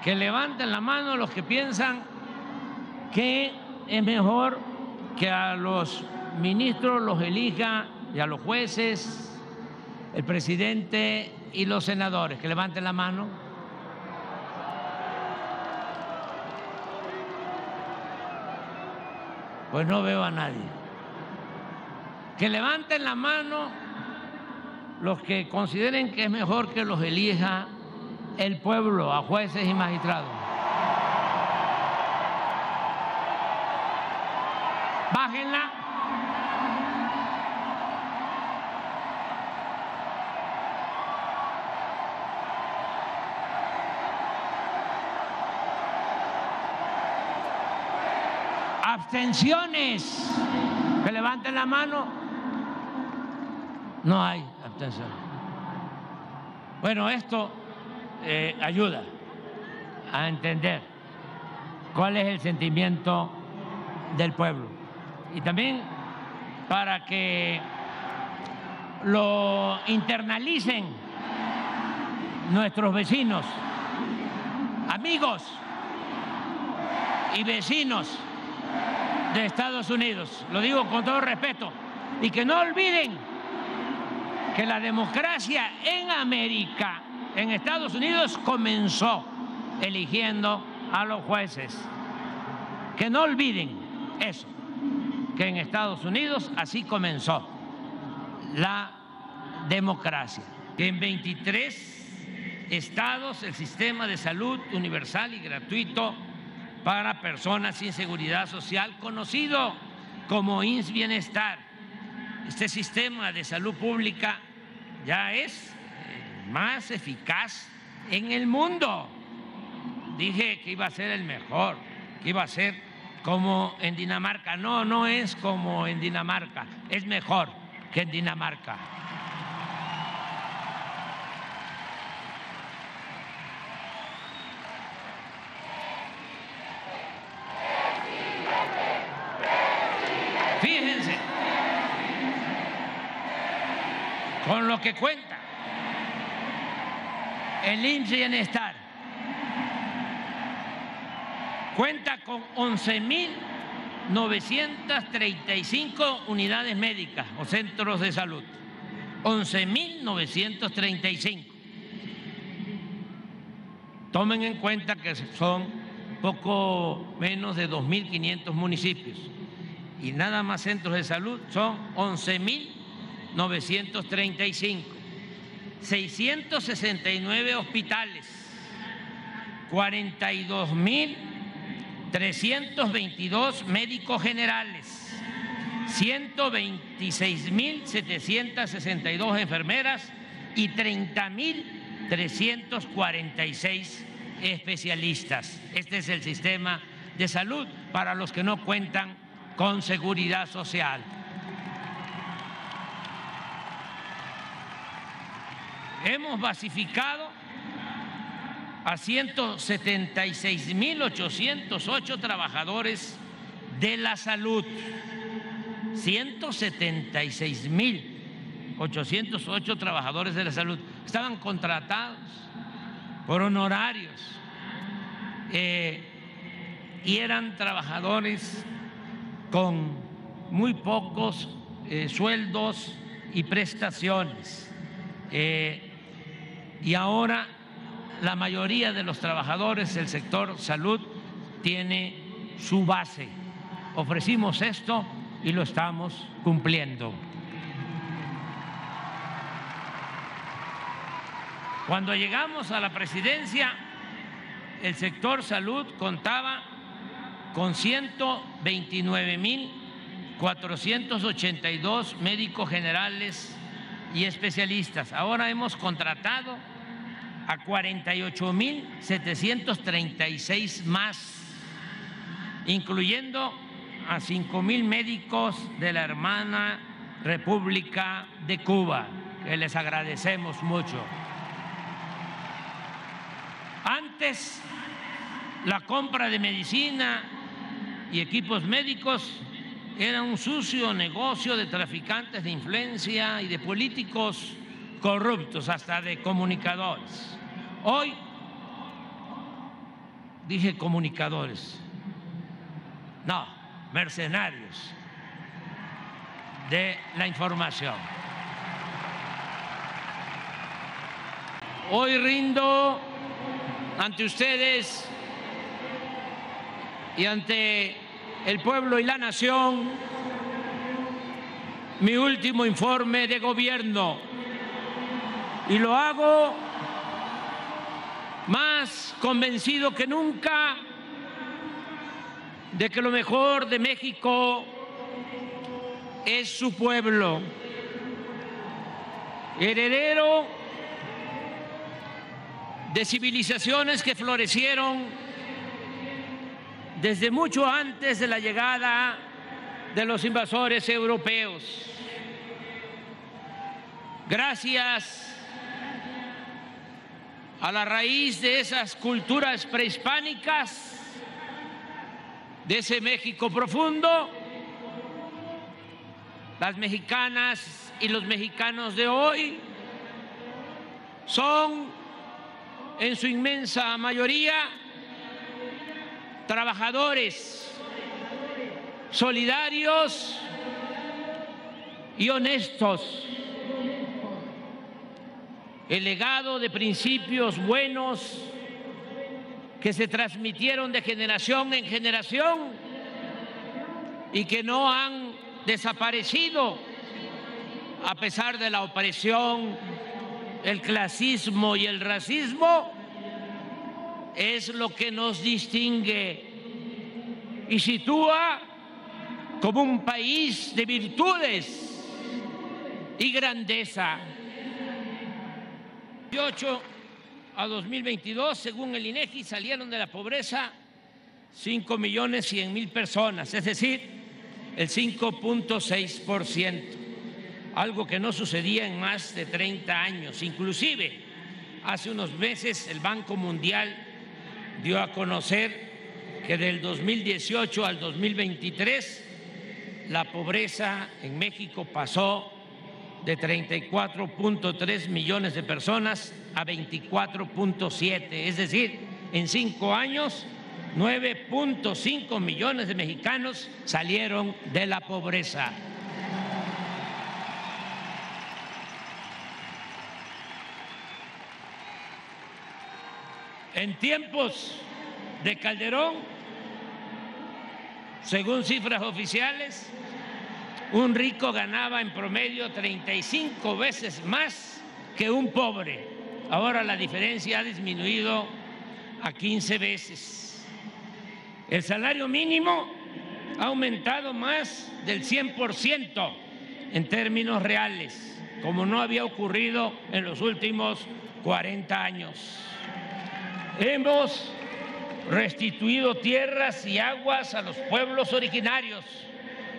Que levanten la mano los que piensan que es mejor que a los ministros los elija y a los jueces, el presidente y los senadores. Que levanten la mano. Pues no veo a nadie. Que levanten la mano los que consideren que es mejor que los elija el pueblo, a jueces y magistrados. Bájenla. Abstenciones. Que levanten la mano. No hay abstenciones. Bueno, esto ayuda a entender cuál es el sentimiento del pueblo y también para que lo internalicen nuestros vecinos, amigos y vecinos de Estados Unidos. Lo digo con todo respeto y que no olviden que la democracia en América, en Estados Unidos, comenzó eligiendo a los jueces. Que no olviden eso, que en Estados Unidos así comenzó la democracia. Que en 23 estados el sistema de salud universal y gratuito para personas sin seguridad social, conocido como IMSS Bienestar. Este sistema de salud pública ya es más eficaz en el mundo. Dije que iba a ser el mejor, que iba a ser como en Dinamarca. No, no es como en Dinamarca, es mejor que en Dinamarca. Fíjense con lo que cuenta el IMSS Bienestar. Cuenta con 11.935 unidades médicas o centros de salud. 11.935. Tomen en cuenta que son poco menos de 2.500 municipios. Y nada más centros de salud son 11.935, 669 hospitales, 42.322 médicos generales, 126.762 enfermeras y 30.346 especialistas. Este es el sistema de salud para los que no cuentan con seguridad social. Hemos basificado a 176.808 trabajadores de la salud. 176.808 trabajadores de la salud. Estaban contratados por honorarios y eran trabajadores con muy pocos sueldos y prestaciones. Y ahora la mayoría de los trabajadores del sector salud tiene su base. Ofrecimos esto y lo estamos cumpliendo. Cuando llegamos a la presidencia, el sector salud contaba con 129.482 médicos generales y especialistas. Ahora hemos contratado a 48.736 más, incluyendo a 5.000 médicos de la hermana República de Cuba, que les agradecemos mucho. Antes, la compra de medicina y equipos médicos era un sucio negocio de traficantes de influencia y de políticos corruptos, hasta de comunicadores. Hoy dije comunicadores, no, mercenarios de la información. Hoy rindo ante ustedes y ante el pueblo y la nación mi último informe de gobierno, y lo hago más convencido que nunca de que lo mejor de México es su pueblo, heredero de civilizaciones que florecieron desde mucho antes de la llegada de los invasores europeos. Gracias a la raíz de esas culturas prehispánicas, de ese México profundo, las mexicanas y los mexicanos de hoy son, en su inmensa mayoría, trabajadores, solidarios y honestos. El legado de principios buenos que se transmitieron de generación en generación y que no han desaparecido a pesar de la opresión, el clasismo y el racismo, es lo que nos distingue y sitúa como un país de virtudes y grandeza. 2018 a 2022, según el INEGI, salieron de la pobreza 5.100.000 personas, es decir, el 5.6%, algo que no sucedía en más de 30 años. Inclusive, hace unos meses el Banco Mundial dio a conocer que del 2018 al 2023 la pobreza en México pasó de 34.3 millones de personas a 24.7, es decir, en 5 años 9.5 millones de mexicanos salieron de la pobreza. En tiempos de Calderón, según cifras oficiales, un rico ganaba en promedio 35 veces más que un pobre. Ahora la diferencia ha disminuido a 15 veces. El salario mínimo ha aumentado más del 100% en términos reales, como no había ocurrido en los últimos 40 años. Hemos restituido tierras y aguas a los pueblos originarios,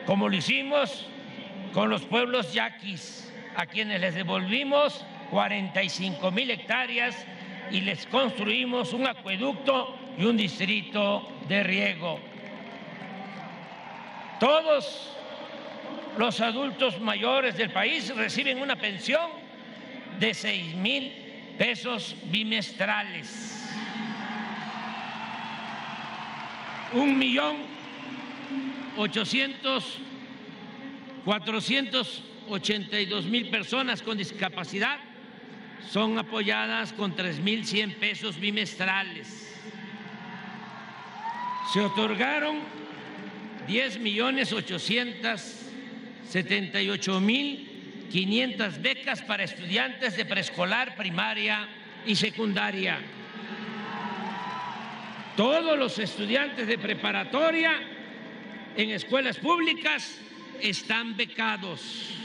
como lo hicimos con los pueblos yaquis, a quienes les devolvimos 45,000 hectáreas y les construimos un acueducto y un distrito de riego. Todos los adultos mayores del país reciben una pensión de 6,000 pesos bimestrales. 482,000 personas con discapacidad son apoyadas con 3,100 pesos bimestrales. Se otorgaron 10,878,500 becas para estudiantes de preescolar, primaria y secundaria. Todos los estudiantes de preparatoria en escuelas públicas están becados.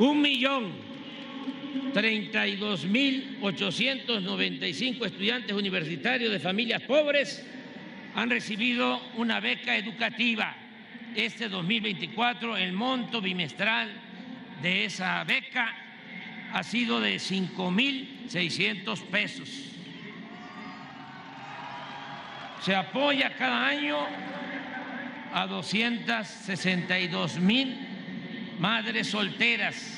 1,032,895 estudiantes universitarios de familias pobres han recibido una beca educativa. Este 2024 el monto bimestral de esa beca ha sido de 5,600 pesos. Se apoya cada año a 262,000 madres solteras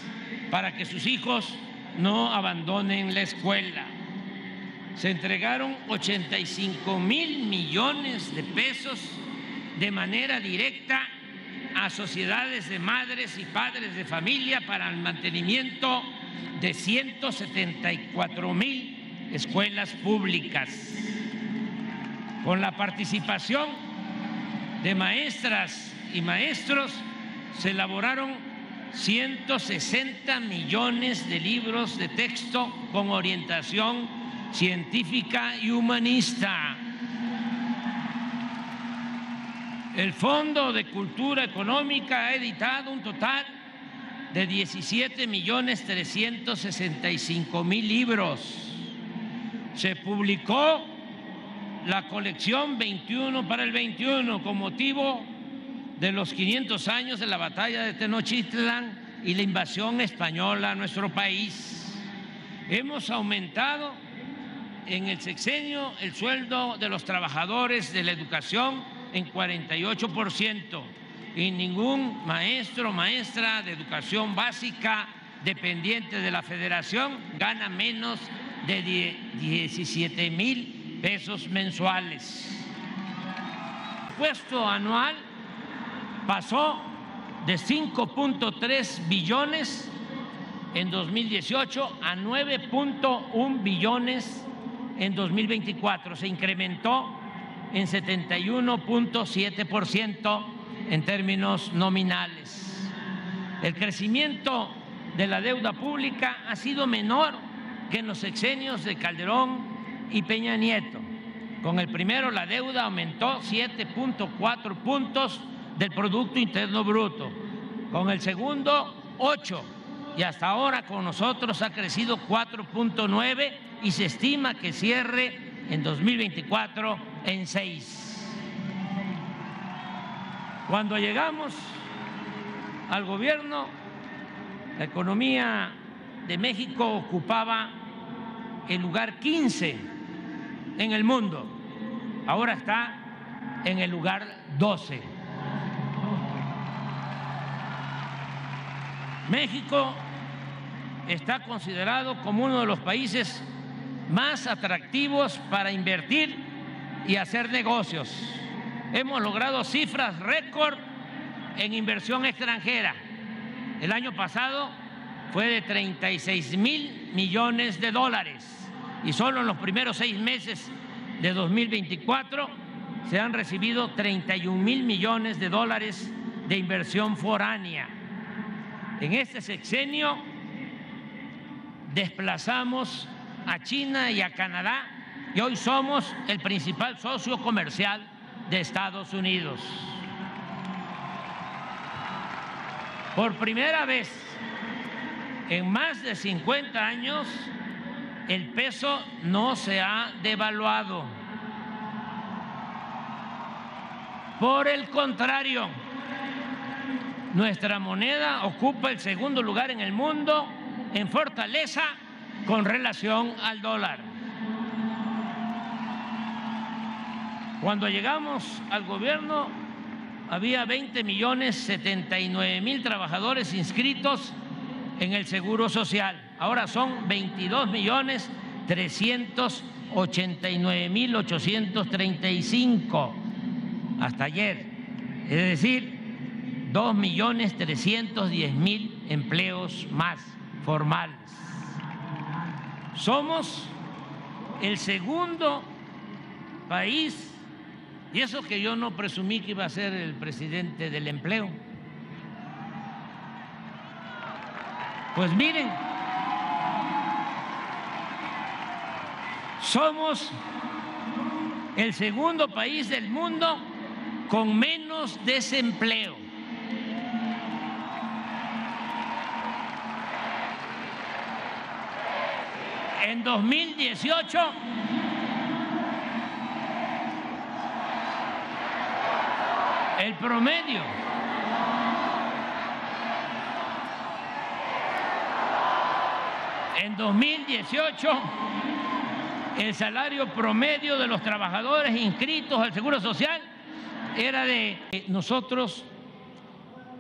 para que sus hijos no abandonen la escuela. se entregaron 85,000 millones de pesos de manera directa a sociedades de madres y padres de familia para el mantenimiento de 174,000 escuelas públicas. Con la participación de maestras y maestros se elaboraron 160 millones de libros de texto con orientación científica y humanista. El Fondo de Cultura Económica ha editado un total de 17,365,000 libros. Se publicó la colección 21 para el 21 con motivo de los 500 años de la batalla de Tenochtitlán y la invasión española a nuestro país. Hemos aumentado en el sexenio el sueldo de los trabajadores de la educación en 48% y ningún maestro o maestra de educación básica dependiente de la Federación gana menos de 17,000 pesos mensuales. El presupuesto anual pasó de 5.3 billones en 2018 a 9.1 billones en 2024. Se incrementó en 71.7% en términos nominales. El crecimiento de la deuda pública ha sido menor que en los sexenios de Calderón y Peña Nieto. Con el primero, la deuda aumentó 7.4 puntos del Producto Interno Bruto. Con el segundo, 8. Y hasta ahora con nosotros ha crecido 4.9 y se estima que cierre en 2024 en 6. Cuando llegamos al gobierno, la economía de México ocupaba el lugar 15 en el mundo. Ahora está en el lugar 12. México está considerado como uno de los países más atractivos para invertir y hacer negocios. Hemos logrado cifras récord en inversión extranjera. El año pasado fue de 36,000 millones de dólares y solo en los primeros 6 meses de 2024 se han recibido 31,000 millones de dólares de inversión foránea. En este sexenio desplazamos a China y a Canadá y hoy somos el principal socio comercial de Estados Unidos. Por primera vez en más de 50 años, el peso no se ha devaluado. Por el contrario, nuestra moneda ocupa el segundo lugar en el mundo en fortaleza con relación al dólar. Cuando llegamos al gobierno había 20,079,000 trabajadores inscritos en el Seguro Social. Ahora son 22,389,835 hasta ayer. Es decir, 2,310,000 empleos más formales. Somos el segundo país, y eso que yo no presumí que iba a ser el presidente del empleo. Pues miren, somos el segundo país del mundo con menos desempleo. En 2018 el promedio el salario promedio de los trabajadores inscritos al Seguro Social era de... Nosotros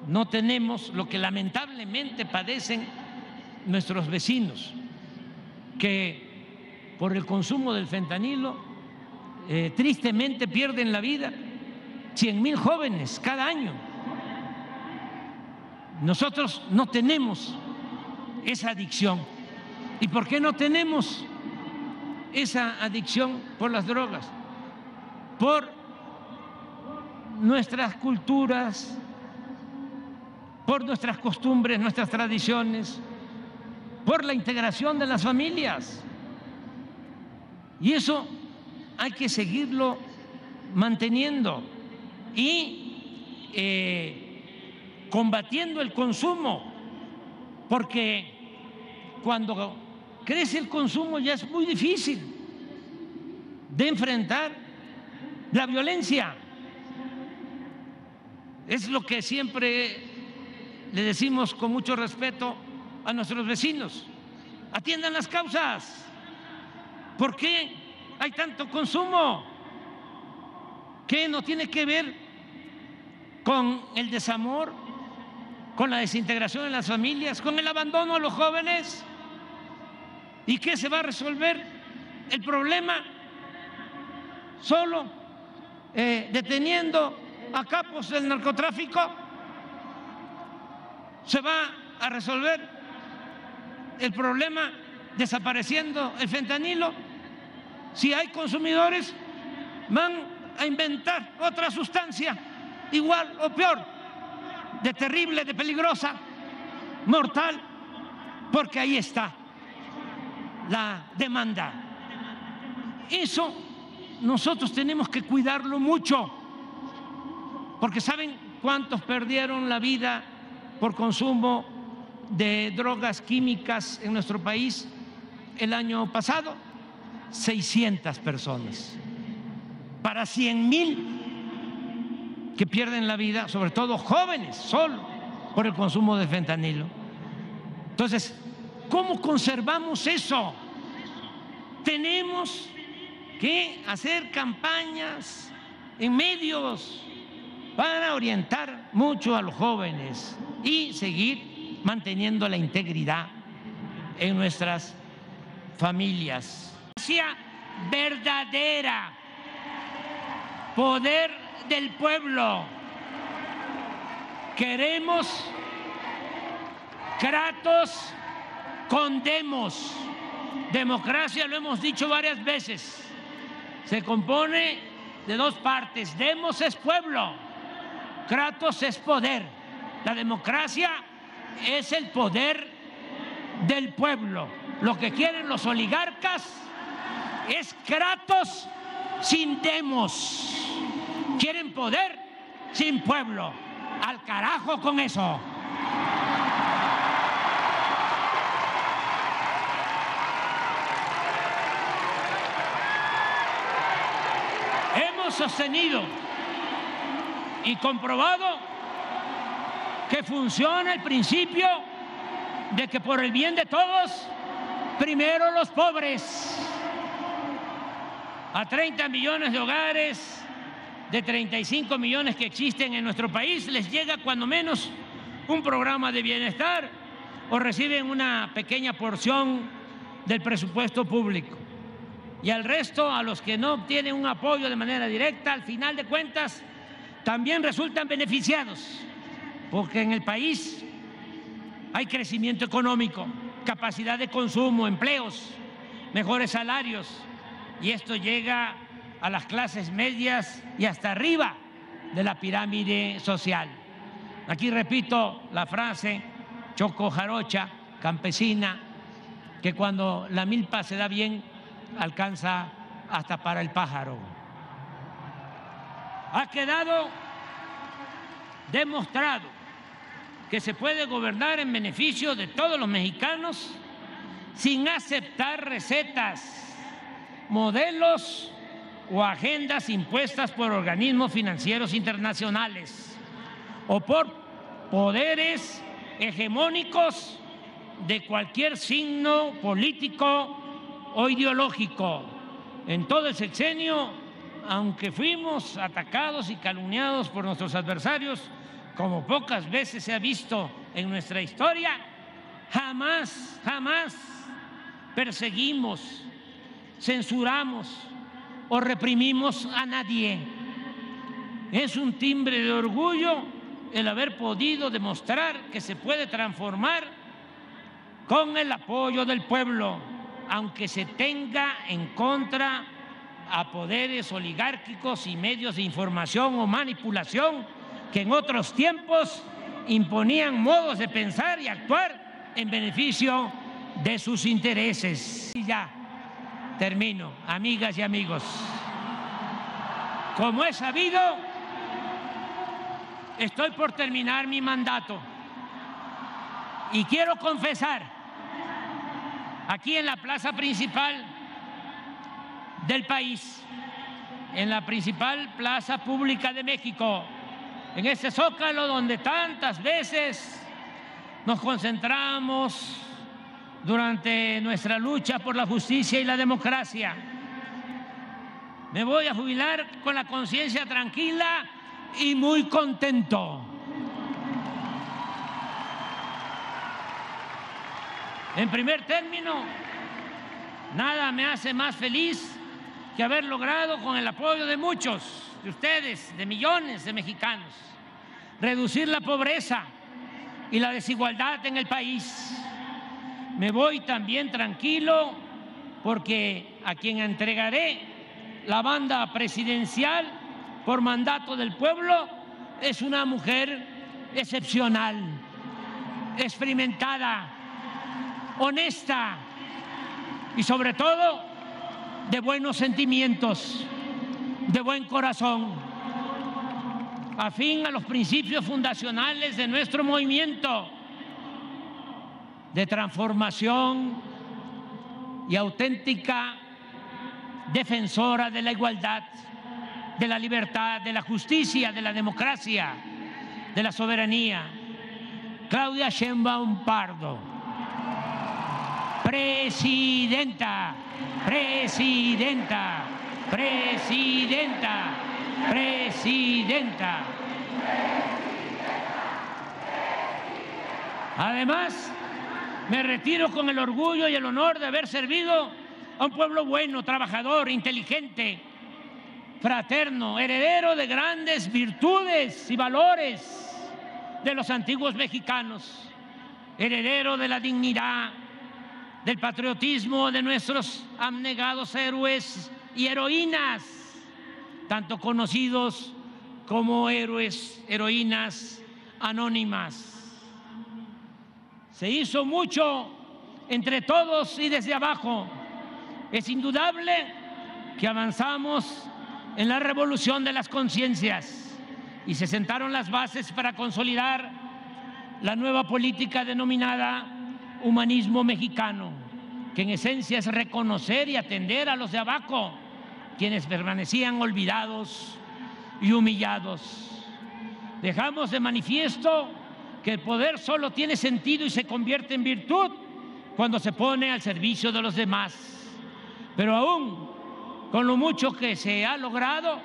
no tenemos lo que lamentablemente padecen nuestros vecinos, que por el consumo del fentanilo, tristemente pierden la vida 100,000 jóvenes cada año. Nosotros no tenemos esa adicción. ¿Y por qué no tenemos esa adicción por las drogas? Por nuestras culturas, por nuestras costumbres, nuestras tradiciones, por la integración de las familias. Y eso hay que seguirlo manteniendo y combatiendo el consumo, porque cuando crece el consumo ya es muy difícil de enfrentar la violencia. Es lo que siempre le decimos con mucho respeto a nuestros vecinos: atiendan las causas. ¿Por qué hay tanto consumo? ¿Qué no tiene que ver con el desamor, con la desintegración en las familias, con el abandono a los jóvenes? ¿Y qué se va a resolver el problema solo deteniendo a capos del narcotráfico? ¿Se va a resolver el problema desapareciendo el fentanilo? Si hay consumidores, van a inventar otra sustancia igual o peor, de terrible, de peligrosa, mortal, porque ahí está la demanda. Eso nosotros tenemos que cuidarlo mucho, porque ¿saben cuántos perdieron la vida por consumo de drogas químicas en nuestro país el año pasado? 600 personas. Para 100,000 que pierden la vida, sobre todo jóvenes, solo por el consumo de fentanilo. Entonces, ¿cómo conservamos eso? Tenemos que hacer campañas en medios para orientar mucho a los jóvenes y seguir manteniendo la integridad en nuestras familias. Verdadera, poder del pueblo. Queremos kratos con demos. Democracia, lo hemos dicho varias veces, se compone de dos partes. Demos es pueblo, kratos es poder. La democracia es el poder del pueblo. Lo que quieren los oligarcas es kratos sin demos. Quieren poder sin pueblo. Al carajo con eso. Hemos sostenido y comprobado que funciona el principio de que por el bien de todos, primero los pobres. A 30 millones de hogares, de 35 millones que existen en nuestro país, les llega cuando menos un programa de bienestar o reciben una pequeña porción del presupuesto público. Y al resto, a los que no obtienen un apoyo de manera directa, al final de cuentas, también resultan beneficiados, porque en el país hay crecimiento económico, capacidad de consumo, empleos, mejores salarios, y esto llega a las clases medias y hasta arriba de la pirámide social. Aquí repito la frase choco-jarocha, campesina, que cuando la milpa se da bien, alcanza hasta para el pájaro. Ha quedado demostrado que se puede gobernar en beneficio de todos los mexicanos sin aceptar recetas, modelos o agendas impuestas por organismos financieros internacionales o por poderes hegemónicos de cualquier signo político o ideológico. En todo el sexenio, aunque fuimos atacados y calumniados por nuestros adversarios, como pocas veces se ha visto en nuestra historia, jamás perseguimos, censuramos o reprimimos a nadie. Es un timbre de orgullo el haber podido demostrar que se puede transformar con el apoyo del pueblo, aunque se tenga en contra a poderes oligárquicos y medios de información o manipulación que en otros tiempos imponían modos de pensar y actuar en beneficio de sus intereses. Y ya termino, amigas y amigos. Como es sabido, estoy por terminar mi mandato y quiero confesar aquí en la plaza principal del país, en la principal plaza pública de México, en ese zócalo donde tantas veces nos concentramos durante nuestra lucha por la justicia y la democracia. Me voy a jubilar con la conciencia tranquila y muy contento. En primer término, nada me hace más feliz que haber logrado, con el apoyo de muchos de ustedes, de millones de mexicanos, reducir la pobreza y la desigualdad en el país. Me voy también tranquilo porque a quien entregaré la banda presidencial por mandato del pueblo es una mujer excepcional, experimentada, honesta y sobre todo de buenos sentimientos, de buen corazón, afín a los principios fundacionales de nuestro movimiento de transformación y auténtica defensora de la igualdad, de la libertad, de la justicia, de la democracia, de la soberanía. Claudia Sheinbaum Pardo, presidenta, presidenta, presidenta, presidenta. Además, me retiro con el orgullo y el honor de haber servido a un pueblo bueno, trabajador, inteligente, fraterno, heredero de grandes virtudes y valores de los antiguos mexicanos, heredero de la dignidad, del patriotismo de nuestros abnegados héroes y heroínas, tanto conocidos como héroes, heroínas anónimas. Se hizo mucho entre todos y desde abajo. Es indudable que avanzamos en la revolución de las conciencias y se sentaron las bases para consolidar la nueva política denominada humanismo mexicano, que en esencia es reconocer y atender a los de abajo, quienes permanecían olvidados y humillados. Dejamos de manifiesto que el poder solo tiene sentido y se convierte en virtud cuando se pone al servicio de los demás. Pero aún con lo mucho que se ha logrado,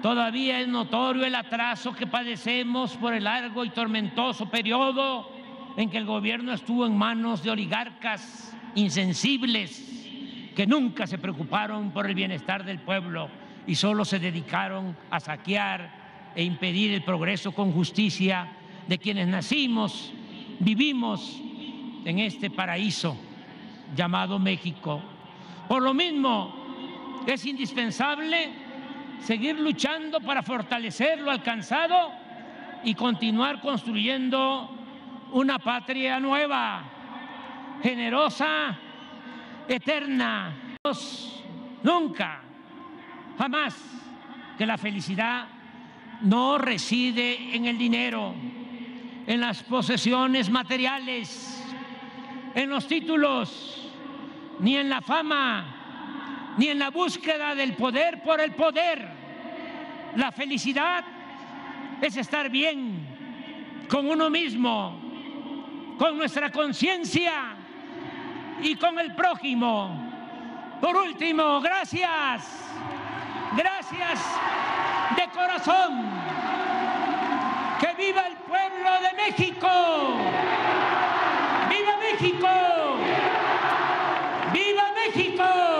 todavía es notorio el atraso que padecemos por el largo y tormentoso periodo en que el gobierno estuvo en manos de oligarcas insensibles que nunca se preocuparon por el bienestar del pueblo y solo se dedicaron a saquear e impedir el progreso con justicia de quienes nacimos, vivimos en este paraíso llamado México. Por lo mismo, es indispensable seguir luchando para fortalecer lo alcanzado y continuar construyendo una patria nueva, generosa, eterna. Nunca, jamás, que la felicidad no reside en el dinero, en las posesiones materiales, en los títulos, ni en la fama, ni en la búsqueda del poder por el poder. La felicidad es estar bien con uno mismo, con nuestra conciencia y con el prójimo. Por último, gracias de corazón. ¡Que viva el pueblo de México! ¡Viva México! ¡Viva México!